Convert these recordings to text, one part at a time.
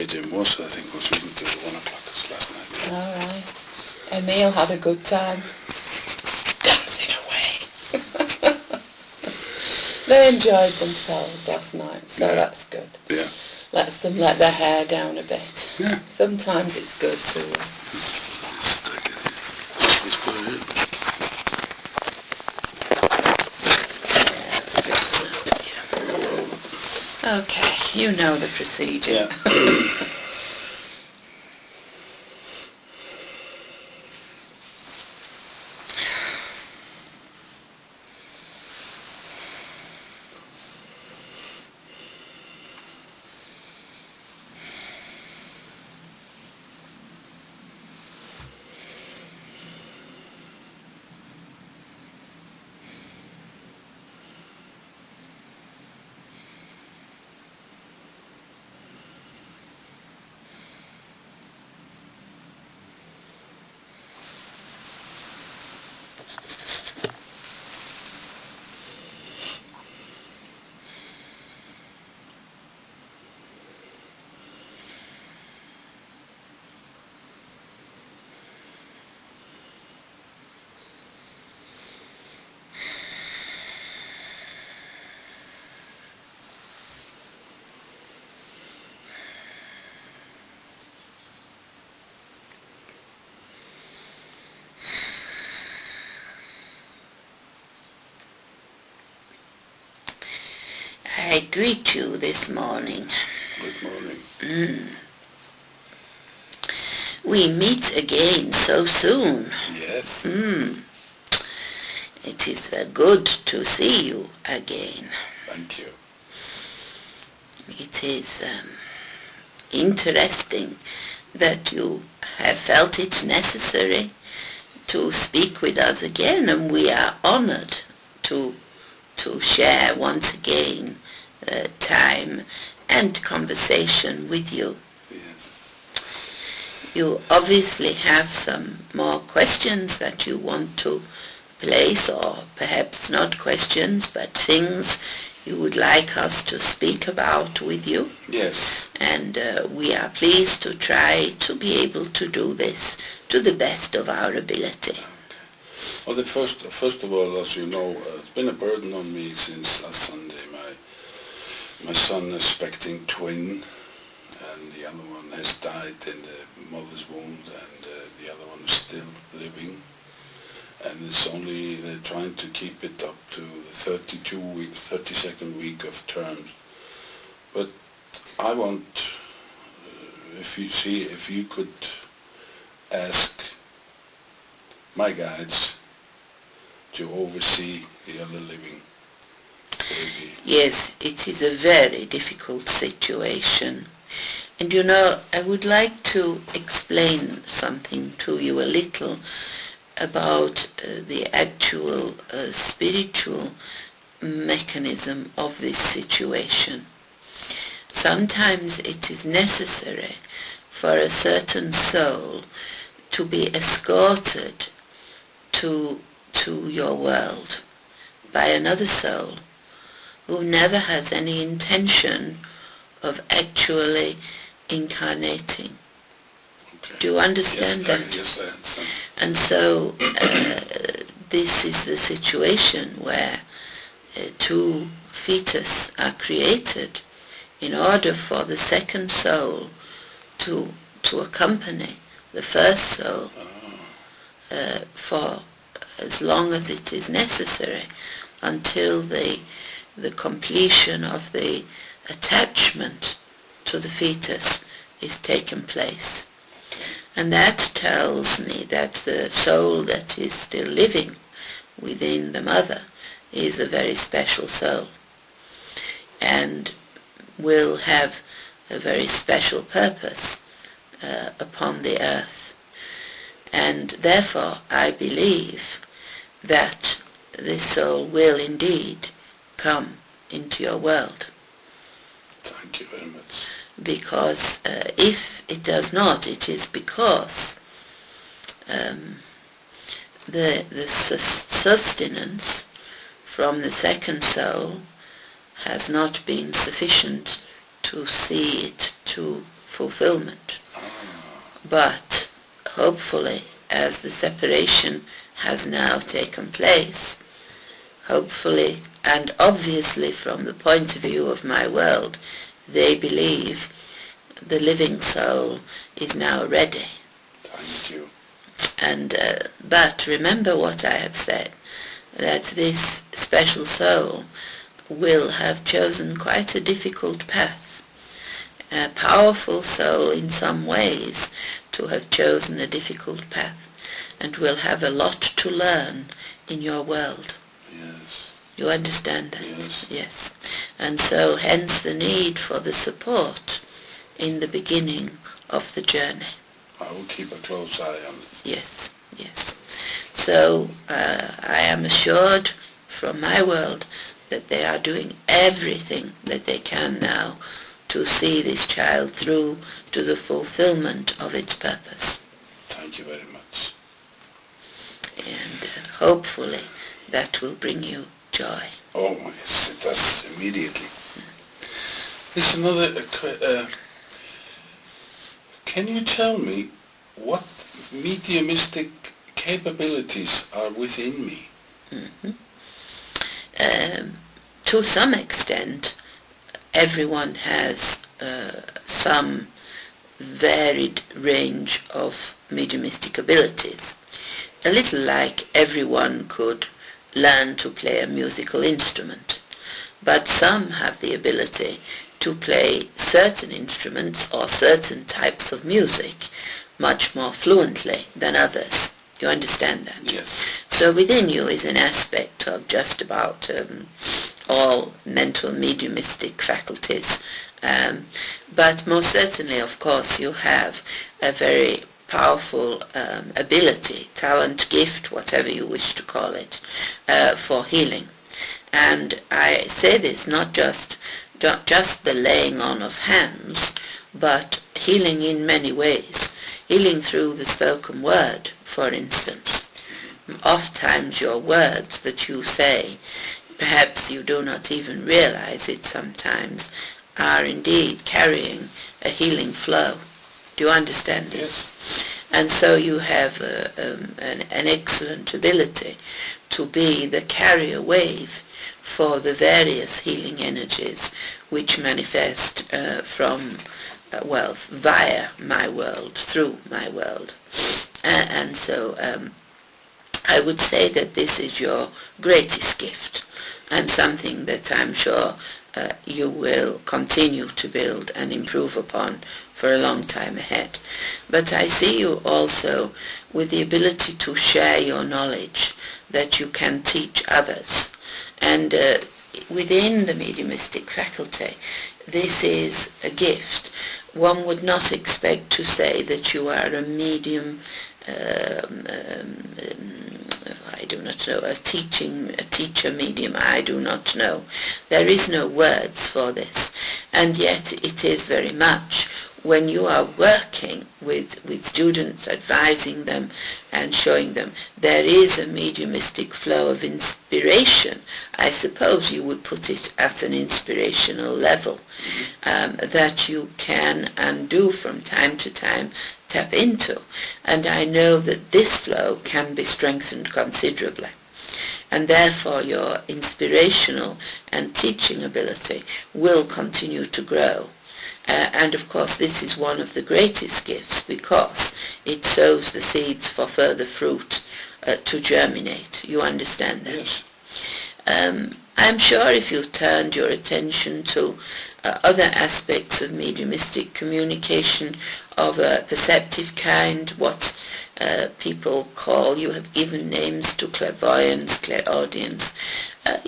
AJ Morse, I think, was reading till 1 o'clock last night. All right. Emil had a good time. Dancing away. They enjoyed themselves last night, so Yeah. that's good. Yeah. Lets them let their hair down a bit. Yeah. Sometimes it's good to... Just put it in. Okay, you know the procedure. Yeah. I greet you this morning. Good morning. We meet again so soon. Yes. It is good to see you again. Thank you. It is interesting that you have felt it necessary to speak with us again, and we are honored to share once again time and conversation with you. Yes. You obviously have some more questions that you want to place, or perhaps not questions, but things you would like us to speak about with you. Yes. And we are pleased to try to be able to do this to the best of our ability. Well, first of all, as you know, it's been a burden on me since last Sunday. My son is expecting twin, and the other one has died in the mother's womb, and the other one is still living. And it's only they're trying to keep it up to the 32nd week of terms. But I want, if you could ask my guides to oversee the other living baby. Yes, it is a very difficult situation. And you know, I would like to explain something to you a little about the actual spiritual mechanism of this situation. Sometimes it is necessary for a certain soul to be escorted to your world by another soul who never has any intention of actually incarnating. Okay. Do you understand that? Yes, I understand. And so this is the situation where two fetus are created in order for the second soul to accompany the first soul for as long as it is necessary until the completion of the attachment to the fetus is taken place. And that tells me that the soul that is still living within the mother is a very special soul and will have a very special purpose upon the earth. And therefore I believe that this soul will indeed come into your world. Thank you very much. Because if it does not, it is because the sustenance from the second soul has not been sufficient to see it to fulfillment. But hopefully, as the separation has now taken place, hopefully and obviously from the point of view of my world, they believe the living soul is now ready. Thank you. And but remember what I have said, that this special soul will have chosen quite a difficult path. A powerful soul in some ways to have chosen a difficult path, and will have a lot to learn in your world. Yes. You understand that? Yes. Yes. And so hence the need for the support in the beginning of the journey. I will keep a close eye on it. Yes, yes. So I am assured from my world that they are doing everything that they can now to see this child through to the fulfillment of its purpose. Thank you very much. And hopefully that will bring you joy. Oh, yes, it does immediately. There's another can you tell me what mediumistic capabilities are within me? Mm-hmm. To some extent, everyone has some varied range of mediumistic abilities. A little like everyone could learn to play a musical instrument. But some have the ability to play certain instruments or certain types of music much more fluently than others. You understand that? Yes. So within you is an aspect of just about all mental mediumistic faculties. But most certainly, of course, you have a very powerful ability, talent, gift, whatever you wish to call it, for healing. And I say this not just the laying on of hands, but healing in many ways. Healing through the spoken word, for instance. Oftentimes your words that you say, perhaps you do not even realize it sometimes, are indeed carrying a healing flow. Do you understand this? Yes. And so you have an excellent ability to be the carrier wave for the various healing energies which manifest via my world, through my world. And so I would say that this is your greatest gift, and something that I'm sure you will continue to build and improve upon for a long time ahead. But I see you also with the ability to share your knowledge, that you can teach others. And within the mediumistic faculty, this is a gift. One would not expect to say that you are a medium, I do not know, a teacher medium, I do not know. There is no words for this, and yet it is very much when you are working with students, advising them and showing them, there is a mediumistic flow of inspiration. I suppose you would put it at an inspirational level, that you can and do from time to time tap into. And I know that this flow can be strengthened considerably. And therefore your inspirational and teaching ability will continue to grow. And of course this is one of the greatest gifts, because it sows the seeds for further fruit to germinate. You understand that? Yes. I'm sure if you turned your attention to other aspects of mediumistic communication of a perceptive kind, what people call, you have given names to clairvoyance, clairaudience,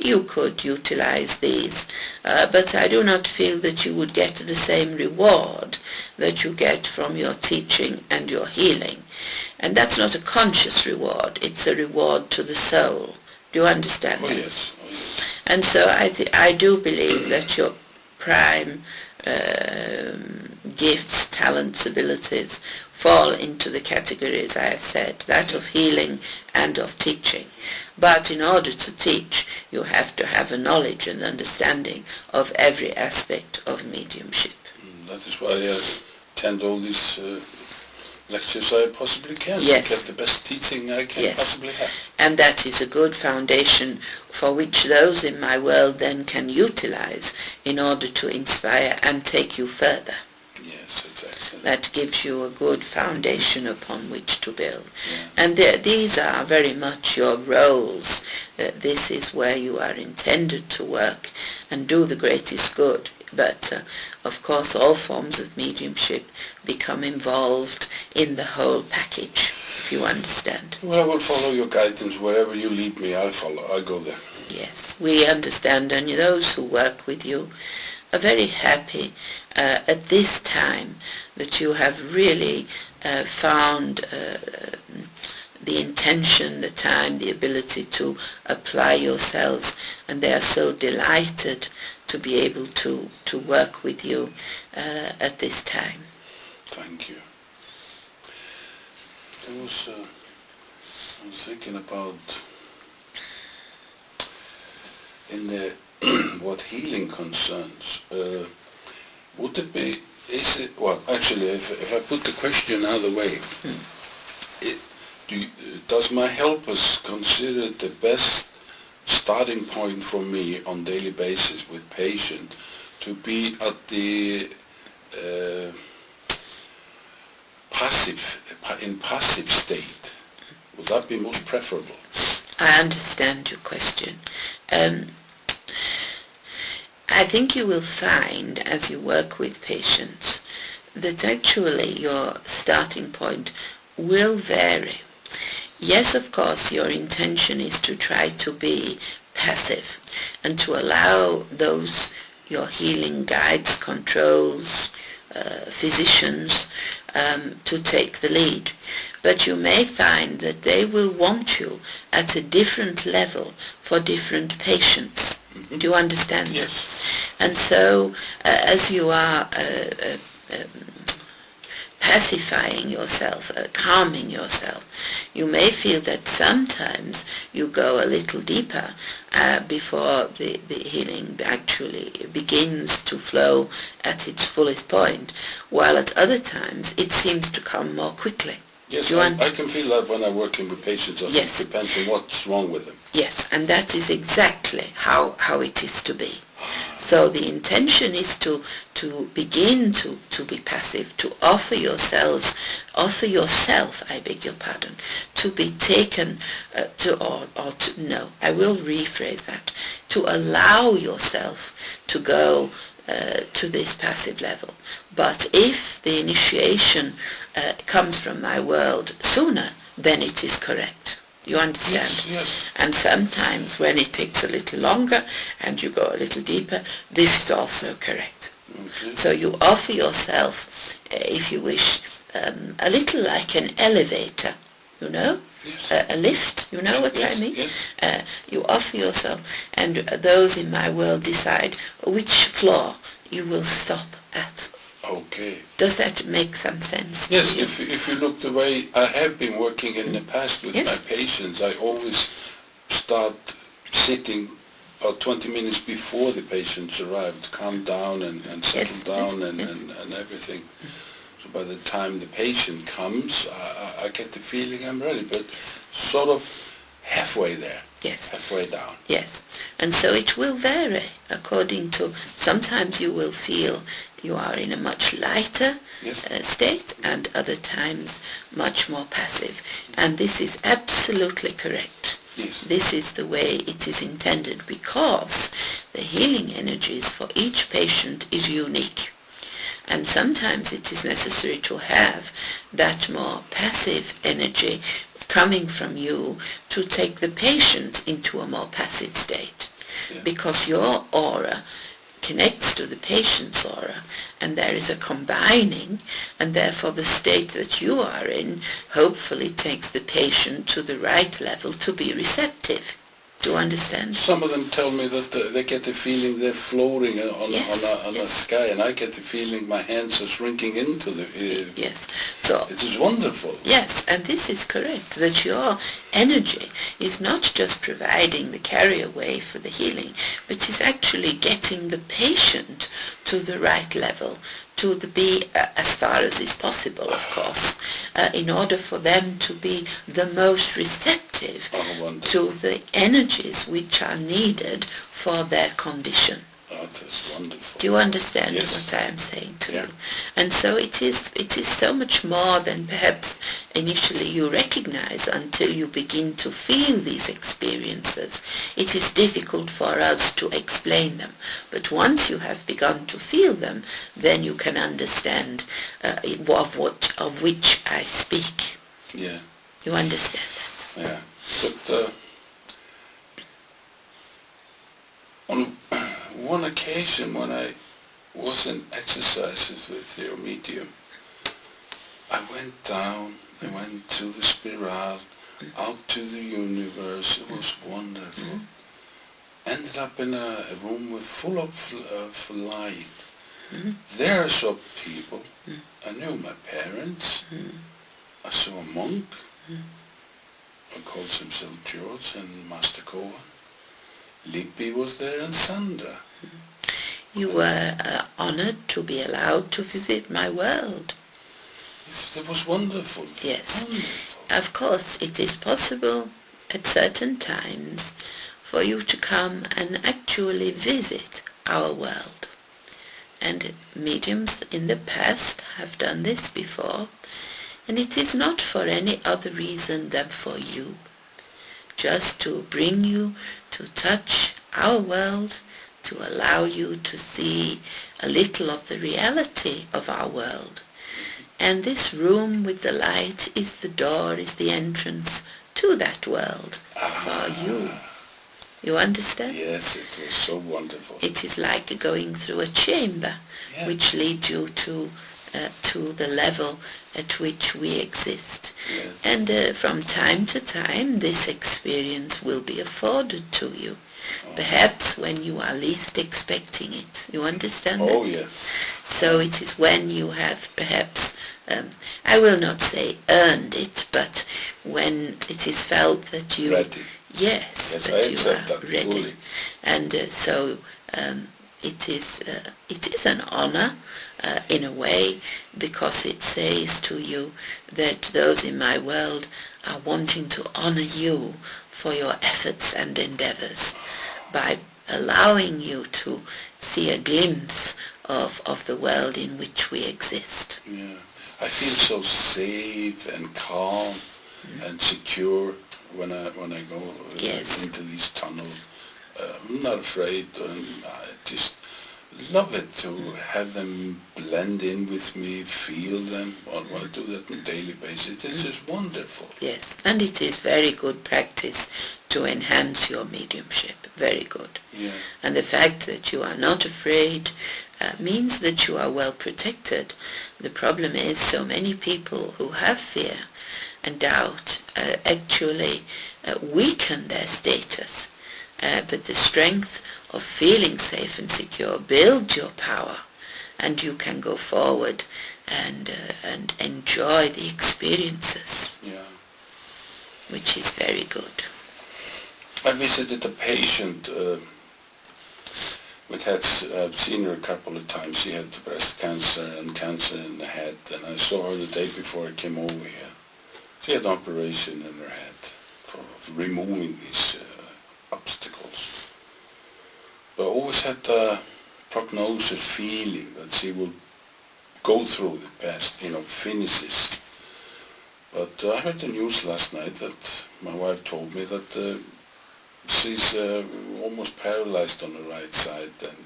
you could utilize these, but I do not feel that you would get the same reward that you get from your teaching and your healing. And that's not a conscious reward, it's a reward to the soul. Do you understand that? Yes. Oh, yes. And so I do believe that your prime gifts, talents, abilities fall into the categories I have said, that of healing and of teaching. But in order to teach, you have to have a knowledge and understanding of every aspect of mediumship. That is why attend all these lectures I possibly can Yes. to get the best teaching I can Yes. possibly have. And that is a good foundation for which those in my world then can utilize in order to inspire and take you further. Yes, it's excellent. That gives you a good foundation upon which to build. Yeah. And these are very much your roles. This is where you are intended to work and do the greatest good. But of course all forms of mediumship become involved in the whole package, if you understand. Well, I will follow your guidance. Wherever you lead me, I'll follow. I'll go there. Yes, we understand, and those who work with you are very happy at this time that you have really found the intention, the time, the ability to apply yourselves, and they are so delighted to be able to work with you at this time. Thank you. I was thinking about in the what healing concerns. Would it be? Is it? Well, actually, if I put the question another way, does my helpers consider it the best starting point for me on daily basis with patient to be at the passive state? Would that be most preferable? I understand your question. I think you will find as you work with patients that actually your starting point will vary. Yes, of course, your intention is to try to be passive and to allow those, your healing guides, controls, physicians, to take the lead. But you may find that they will want you at a different level for different patients. Mm-hmm. Do you understand that? Yes. And so, as you are pacifying yourself, calming yourself, you may feel that sometimes you go a little deeper before the healing actually begins to flow at its fullest point, while at other times it seems to come more quickly. Yes, I can feel that when I'm working with patients. Yes. It depends on what's wrong with them. Yes, and that is exactly how it is to be. So the intention is to begin to be passive, to offer yourself, I beg your pardon, to be taken I will rephrase that, to allow yourself to go to this passive level. But if the initiation comes from my world sooner, then it is correct. You understand? Yes, yes. And sometimes when it takes a little longer and you go a little deeper, this is also correct. Okay. So you offer yourself, if you wish, a little like an elevator, you know? Yes. A lift, you know what Yes, I mean? Yes. You offer yourself, and those in my world decide which floor you will stop at. Okay. Does that make some sense? Yes, if you look the way I have been working in the past with Yes. my patients, I always start sitting about 20 minutes before the patients arrive to calm down and settle Yes, down yes. and everything. So by the time the patient comes, I get the feeling I'm ready, but sort of halfway there. Yes. Halfway down. Yes. And so it will vary according to, sometimes you will feel you are in a much lighter Yes. state, and other times much more passive. And this is absolutely correct. Yes. This is the way it is intended, because the healing energies for each patient is unique. And sometimes it is necessary to have that more passive energy coming from you to take the patient into a more passive state. Yeah. Because your aura connects to the patient's aura, and there is a combining, and therefore the state that you are in hopefully takes the patient to the right level to be receptive. Do you understand? Some of them tell me that they get the feeling they're floating on a sky, and I get the feeling my hands are shrinking into the... Yes. So it is wonderful. Yes, and this is correct, that your energy is not just providing the carrier way for the healing, but is actually getting the patient to the right level to be as far as is possible, of course, in order for them to be the most receptive to the energies which are needed for their condition. That is wonderful. Do you understand Yes. what I am saying to you? And so it is so much more than perhaps initially you recognize until you begin to feel these experiences. It is difficult for us to explain them. But once you have begun to feel them, then you can understand of which I speak. Yeah. You understand that? Yeah. But on one occasion when I was in exercises with your medium, I went down, I went to the spiral, out to the universe. It was wonderful. Ended up in a room with full of light. There I saw people. I knew my parents. I saw a monk who calls himself George, and Master Cohen. Lippi was there, and Sandra. You were honored to be allowed to visit my world. It was wonderful. Yes. Wonderful. Of course, it is possible at certain times for you to come and actually visit our world. And mediums in the past have done this before, and it is not for any other reason than for you. Just to bring you to touch our world, to allow you to see a little of the reality of our world. And this room with the light is the door, is the entrance to that world for you. You understand? Yes, it was so wonderful. It is like going through a chamber which leads you to the level at which we exist. Yes. And from time to time this experience will be afforded to you. Perhaps when you are least expecting it. You understand that? Oh, yeah. So it is when you have perhaps, I will not say earned it, but when it is felt that you... Ready. Yes, Yes, that I you accept are that ready. fully. And so it is an honor in a way, because it says to you that those in my world are wanting to honor you for your efforts and endeavors by allowing you to see a glimpse of the world in which we exist. Yeah. I feel so safe and calm and secure when I go into these tunnels. I'm not afraid, and I just love it to have them blend in with me, feel them. I do that on a daily basis. It's just wonderful. Yes, and it is very good practice to enhance your mediumship. Very good. Yeah. And the fact that you are not afraid means that you are well protected. The problem is so many people who have fear and doubt actually weaken their status. But the strength of feeling safe and secure builds your power, and you can go forward and enjoy the experiences, which is very good. I visited a patient I've seen her a couple of times. She had breast cancer and cancer in the head, and I saw her the day before I came over here. She had an operation in her head for removing these obstacles. But I always had the prognosis feeling that she will go through the past, finish this. But I heard the news last night that my wife told me that she's almost paralyzed on the right side, and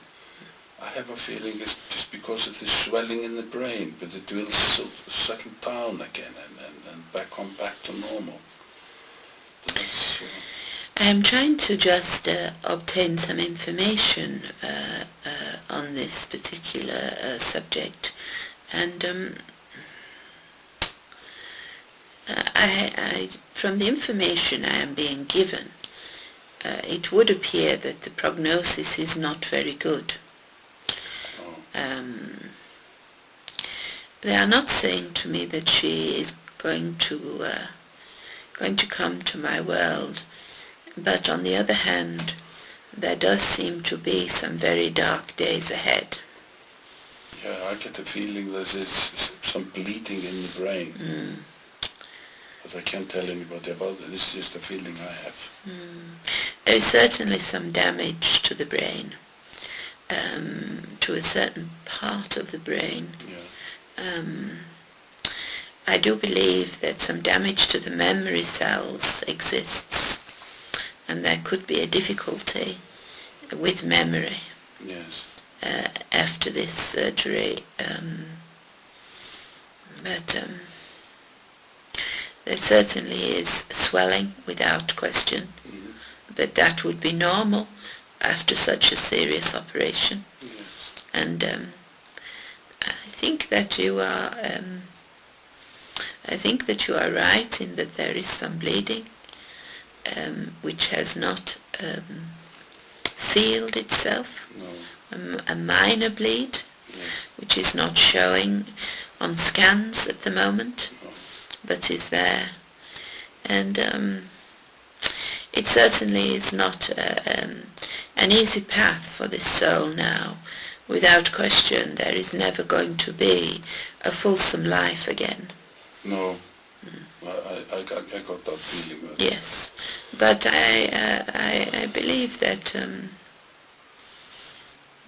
I have a feeling it's just because of the swelling in the brain, but it will settle down again and back to normal. That's, I am trying to just obtain some information on this particular subject, and from the information I am being given, it would appear that the prognosis is not very good. They are not saying to me that she is going to come to my world, but on the other hand, there does seem to be some very dark days ahead. Yeah, I get the feeling there's some bleeding in the brain. But I can't tell anybody about it. It's just a feeling I have. There is certainly some damage to the brain, to a certain part of the brain. Yeah. I do believe that some damage to the memory cells exists, and there could be a difficulty with memory. Yes. After this surgery, but there certainly is swelling without question, but that would be normal after such a serious operation. Yes. And I think that you are right in that there is some bleeding which has not sealed itself. No. A minor bleed, Yes. which is not showing on scans at the moment, No. but is there. And it certainly is not an easy path for this soul now. Without question, there is never going to be a fulsome life again. No. I got that feeling. Yes, but I believe that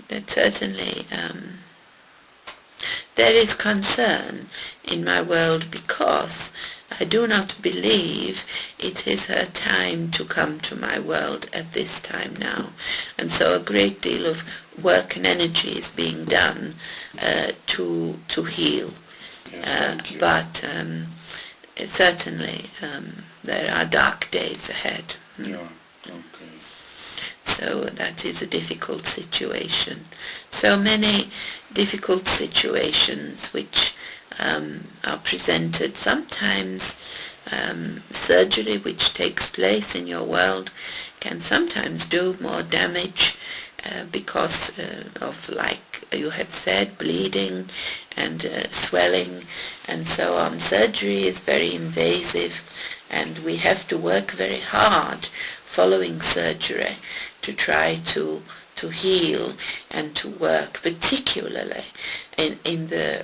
that certainly there is concern in my world, because I do not believe it is her time to come to my world at this time now. And so a great deal of work and energy is being done to heal. Yes, thank you. But certainly there are dark days ahead. Yeah, okay. So that is a difficult situation. So many difficult situations which are presented. Sometimes surgery which takes place in your world can sometimes do more damage because of, like you have said, bleeding and swelling and so on. Surgery is very invasive, and we have to work very hard following surgery to try to heal and to work, particularly in the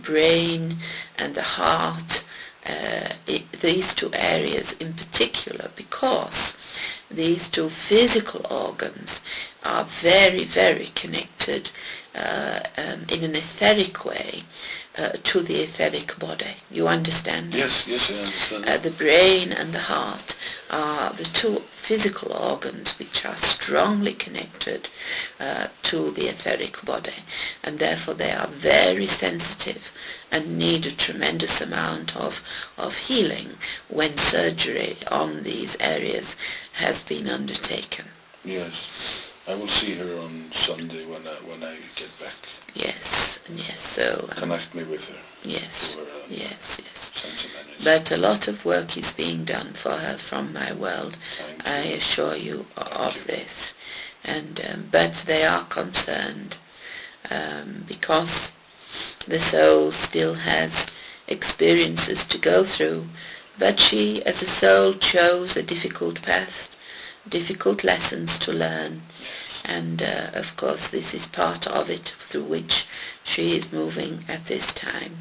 brain and the heart, these two areas in particular, because these two physical organs are very, very connected in an etheric way to the etheric body. You understand that? Yes, I understand. The brain and the heart are the two physical organs which are strongly connected to the etheric body, and therefore they are very sensitive and need a tremendous amount of healing when surgery on these areas has been undertaken. Yes, I will see her on Sunday when I get back. Yes, so Connect me with her. yes, Or, yes. send some messages. But a lot of work is being done for her from my world. Thank I you. assure you of you. this. And but they are concerned because the soul still has experiences to go through, but she as a soul chose a difficult path, difficult lessons to learn, and of course this is part of it through which she is moving at this time.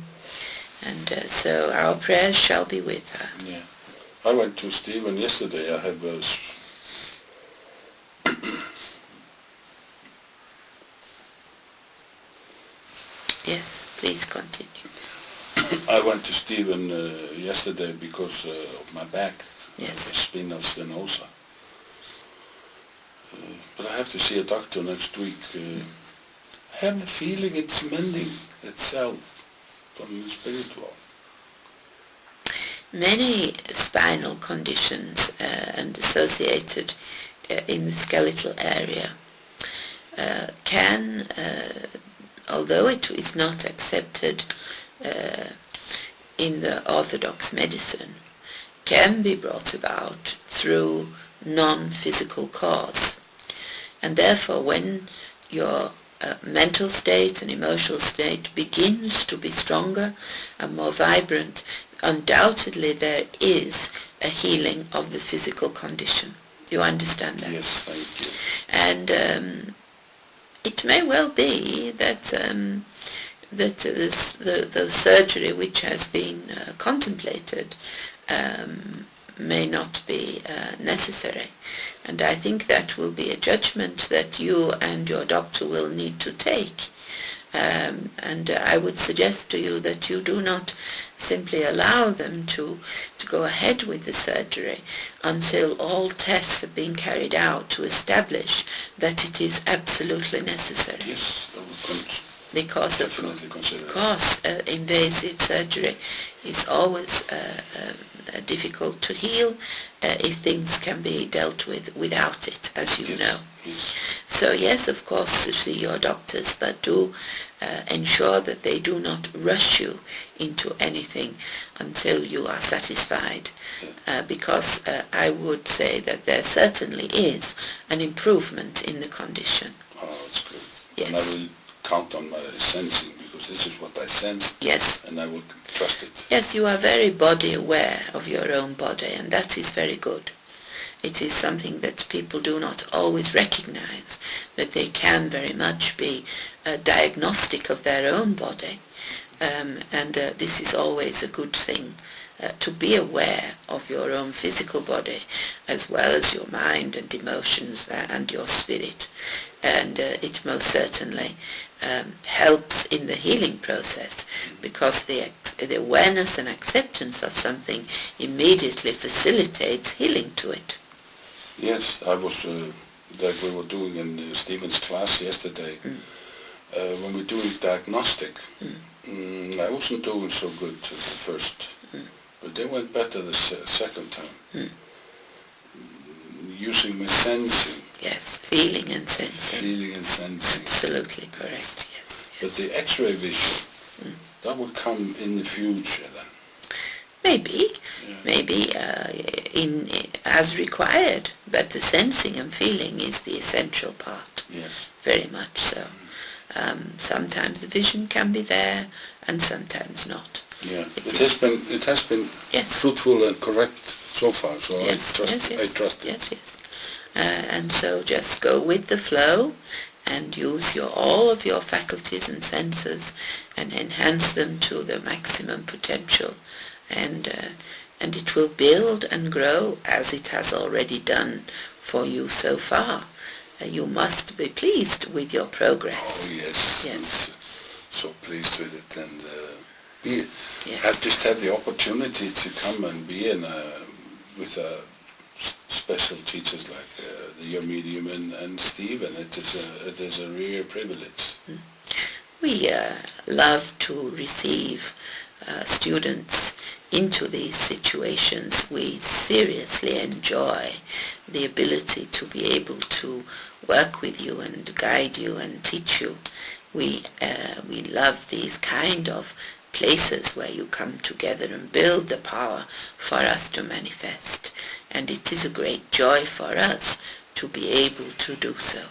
And so our prayers shall be with her. Yeah. I went to Stephen yesterday. I have a Yes, please continue. I went to Stephen yesterday because of my back. Yes. I have a spinal stenosis. But I have to see a doctor next week. I have the feeling it's mending itself from the spiritual. Many spinal conditions and associated in the skeletal area can, although it is not accepted in the orthodox medicine, can be brought about through non-physical cause. And therefore when your mental state and emotional state begins to be stronger and more vibrant, undoubtedly there is a healing of the physical condition. You understand that? Yes, thank you. And it may well be that that the surgery which has been contemplated may not be necessary. And I think that will be a judgment that you and your doctor will need to take. And I would suggest to you that you do not simply allow them to go ahead with the surgery until all tests have been carried out to establish that it is absolutely necessary. Yes, I would because definitely consider invasive surgery is always difficult to heal if things can be dealt with without it, as you know. Yes. So yes, of course, see your doctors, but do ensure that they do not rush you into anything until you are satisfied, because I would say that there certainly is an improvement in the condition. Oh, that's good. Yes. And I will count on my sensing, because this is what I sensed. Yes. And I will trust it. Yes, you are very body aware of your own body, and that is very good. It is something that people do not always recognize, that they can very much be diagnostic of their own body, and this is always a good thing, to be aware of your own physical body as well as your mind and emotions and your spirit. And it most certainly helps in the healing process, because the awareness and acceptance of something immediately facilitates healing to it. Yes, I was, like we were doing in Stephen's class yesterday, when we're doing diagnostic, I wasn't doing so good the first, but they went better the second time. Using my sensing. Yes, feeling and sensing. Feeling and sensing. Absolutely correct, yes. But the X-ray vision, that would come in the future then. Maybe as required, but the sensing and feeling is the essential part. Yes. Very much so. Sometimes the vision can be there, and sometimes not. Yeah, it has been fruitful and correct so far. So yes, I trust it. Yes. And so just go with the flow, and use all of your faculties and senses, and enhance them to the maximum potential. And it will build and grow as it has already done for you so far. You must be pleased with your progress. Oh yes, yes. So pleased with it, and I just had the opportunity to come and be with special teachers like your medium and Stephen. It is a real privilege. We love to receive students into these situations. We seriously enjoy the ability to be able to work with you and guide you and teach you. We love these kind of places where you come together and build the power for us to manifest. And it is a great joy for us to be able to do so.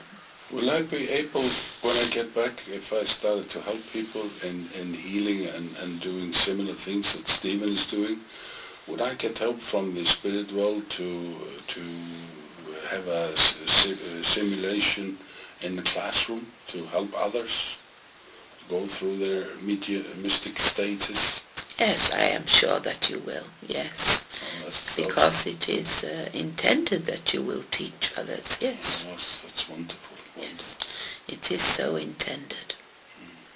Will I be able, when I get back, if I started to help people in healing and doing similar things that Stephen is doing, would I get help from the spirit world to have a simulation in the classroom to help others go through their mystic status? Yes, I am sure that you will, yes. Because it is intended that you will teach others, yes. Yes, that's wonderful. Yes, it is so intended.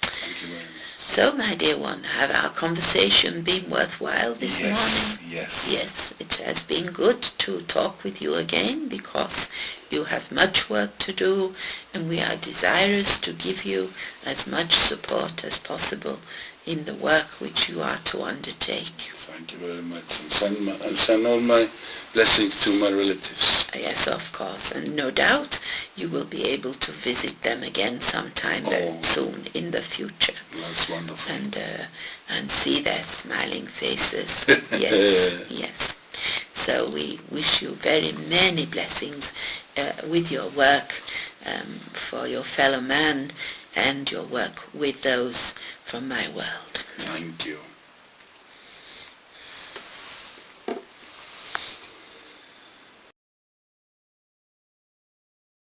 Thank you very much. So, my dear one, have our conversation been worthwhile this morning? Yes. Yes, it has been good to talk with you again, because you have much work to do, and we are desirous to give you as much support as possible in the work which you are to undertake. Thank you very much, and send all my blessings to my relatives. Yes, of course, and no doubt you will be able to visit them again sometime very soon in the future. That's wonderful. And see their smiling faces. Yes. So we wish you very many blessings with your work for your fellow man, and your work with those from my world. Thank you.